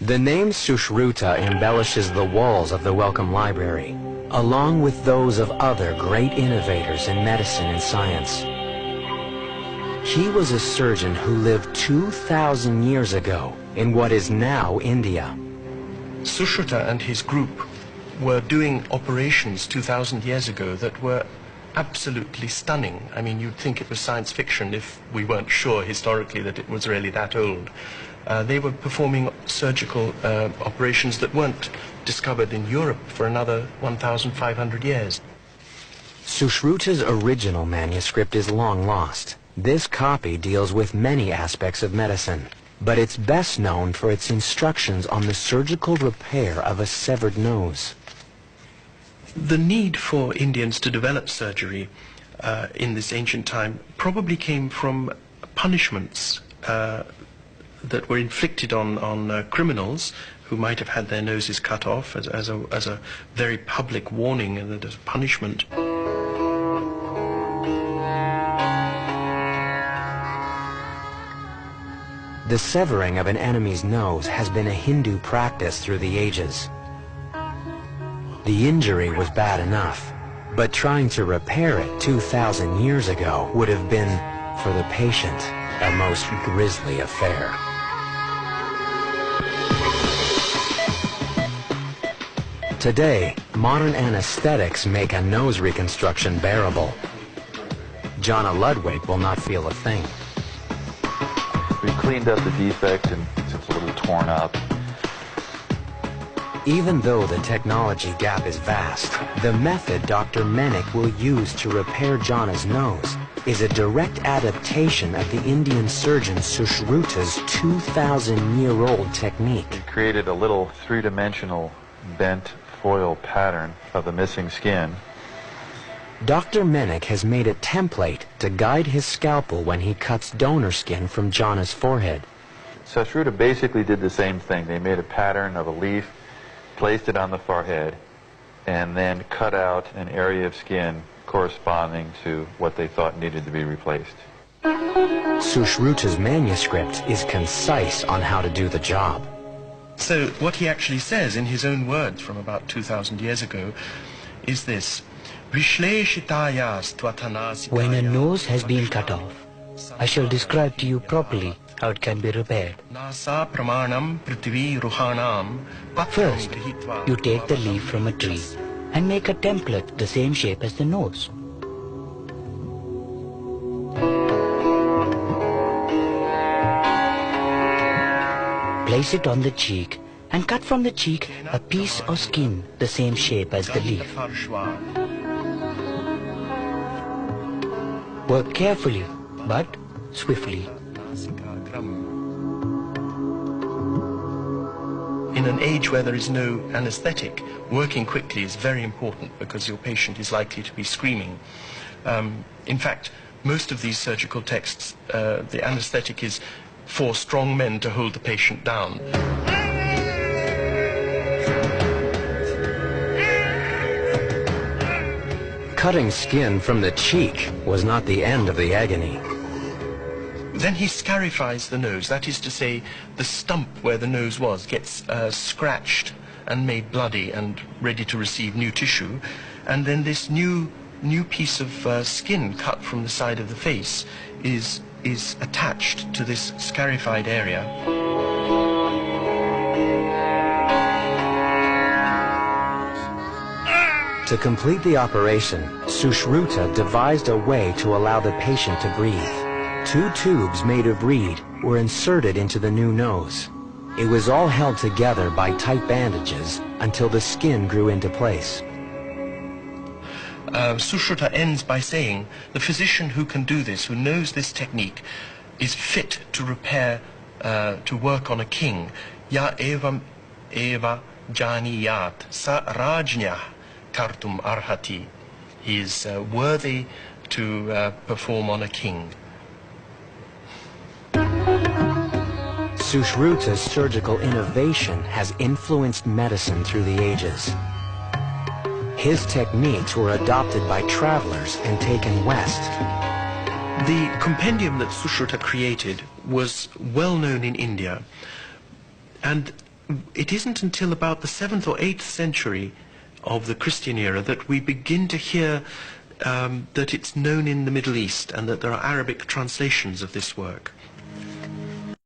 The name Sushruta embellishes the walls of the Wellcome Library, along with those of other great innovators in medicine and science. He was a surgeon who lived 2,000 years ago in what is now India. Sushruta and his group were doing operations 2,000 years ago that were absolutely stunning. I mean, you'd think it was science fiction if we weren't sure historically that it was really that old. They were performing surgical operations that weren't discovered in Europe for another 1,500 years. Sushruta's original manuscript is long lost. This copy deals with many aspects of medicine, but it's best known for its instructions on the surgical repair of a severed nose. The need for Indians to develop surgery in this ancient time probably came from punishments that were inflicted on criminals who might have had their noses cut off as a very public warning and as a punishment. The severing of an enemy's nose has been a Hindu practice through the ages. The injury was bad enough, but trying to repair it 2,000 years ago would have been, for the patient, a most grisly affair. Today, modern anesthetics make a nose reconstruction bearable. Jonna Ludwig will not feel a thing. We cleaned up the defect and it's a little torn up. Even though the technology gap is vast, the method Dr. Menik will use to repair Jonna's nose is a direct adaptation of the Indian surgeon Sushruta's 2,000-year-old technique. We created a little three-dimensional bent foil pattern of the missing skin. Dr. Menik has made a template to guide his scalpel when he cuts donor skin from Jonna's forehead. Sushruta basically did the same thing. They made a pattern of a leaf, placed it on the forehead, and then cut out an area of skin corresponding to what they thought needed to be replaced. Sushruta's manuscript is concise on how to do the job. So what he actually says in his own words from about 2,000 years ago is this: when a nose has been cut off, I shall describe to you properly how it can be repaired. First, you take the leaf from a tree and make a template the same shape as the nose. Place it on the cheek and cut from the cheek a piece of skin the same shape as the leaf. Work carefully, but swiftly. In an age where there is no anesthetic, working quickly is very important because your patient is likely to be screaming. In fact, most of these surgical texts, the anesthetic is for strong men to hold the patient down. Cutting skin from the cheek was not the end of the agony. Then he scarifies the nose, that is to say, the stump where the nose was gets scratched and made bloody and ready to receive new tissue. And then this new piece of skin cut from the side of the face is attached to this scarified area. To complete the operation, Sushruta devised a way to allow the patient to breathe. 2 tubes made of reed were inserted into the new nose. It was all held together by tight bandages until the skin grew into place. Sushruta ends by saying, the physician who can do this, who knows this technique, is fit to repair, to work on a king. Ya evam eva janiyat sa rajnya kartum arhati. He is worthy to perform on a king. Sushruta's surgical innovation has influenced medicine through the ages. His techniques were adopted by travelers and taken west. The compendium that Sushruta created was well known in India, and it isn't until about the 7th or 8th century of the Christian era that we begin to hear that it's known in the Middle East and that there are Arabic translations of this work.